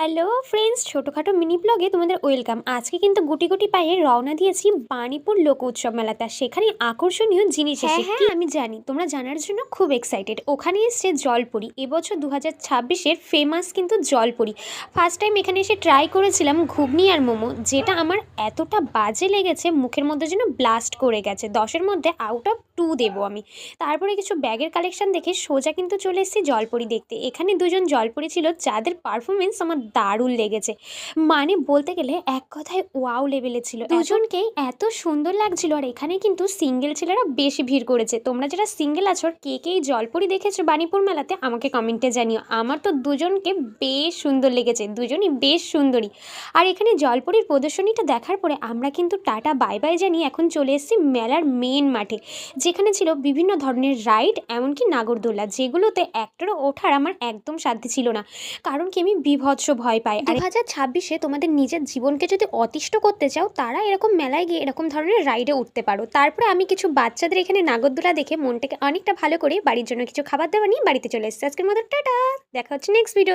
Hello friends, ছোটোখাটো mini ব্লগে তোমাদের ওয়েলকাম। আজকে কিন্তু গুটি গুটি পায়ে রওনা দিয়েছি বাণীপুর লোক উৎসব মেলাতে। সেখানে আকর্ষণীয় জিনিস এসে হ্যাঁ আমি জানি তোমরা জানার জন্য খুব এক্সাইটেড। ওখানে এসছে জলপুরি, এবছর 2026-এর ফেমাস কিন্তু জলপুরি। ফার্স্ট টাইম এখানে এসে ট্রাই করেছিলাম ঘুগনি আর মোমো, যেটা আমার এতটা বাজে লেগেছে, মুখের মধ্যে যেন ব্লাস্ট করে গেছে। 10-এর মধ্যে আউট অফ 2 দেবো আমি। তারপরে কিছু ব্যাগের কালেকশন দেখে সোজা কিন্তু চলে এসেছি জলপুরি দেখতে। এখানে দুজন জলপুরি ছিল যাদের পারফরমেন্স আমার দারুণ লেগেছে, মানে বলতে গেলে এক কথায় ওয়াও লেভেলে ছিল। দুজনকেই এত সুন্দর লাগছিল। আর এখানে কিন্তু সিঙ্গেল ছেলেরা বেশি ভিড় করেছে। তোমরা যারা সিঙ্গেল আছো, কে কে এই জলপুরি দেখেছো বাণীপুর মেলাতে, আমাকে কমেন্টে জানিও। আমার তো দুজনকে বেশ সুন্দর লেগেছে, দুজনই বেশ সুন্দরী। আর এখানে জলপুরির প্রদর্শনীটা দেখার পরে আমরা কিন্তু টাটা বাই বাই জানিয়ে এখন চলে এসেছি মেলার মেন মাঠে, যেখানে ছিল বিভিন্ন ধরনের রাইড, এমনকি নাগরদোলা, যেগুলোতে একটারও ওঠার আমার একদম সাধ্য ছিল না, কারণ কি আমি বিভৎস ভয় পাই। 2026-এ তোমাদের নিজের জীবনকে যদি অতিষ্ঠ করতে চাও, তারা এরকম মেলায় গিয়ে এরকম ধরনের রাইডে উঠতে পারো। তারপরে আমি কিছু বাচ্চাদের এখানে নাগরদোলা দেখে মনটাকে অনেকটা ভালো করে বাড়ির জন্য কিছু খাবার দাবার নিয়ে বাড়িতে চলে এসেছি। আজকের মতো টাটা, দেখা হচ্ছে নেক্সট ভিডিও।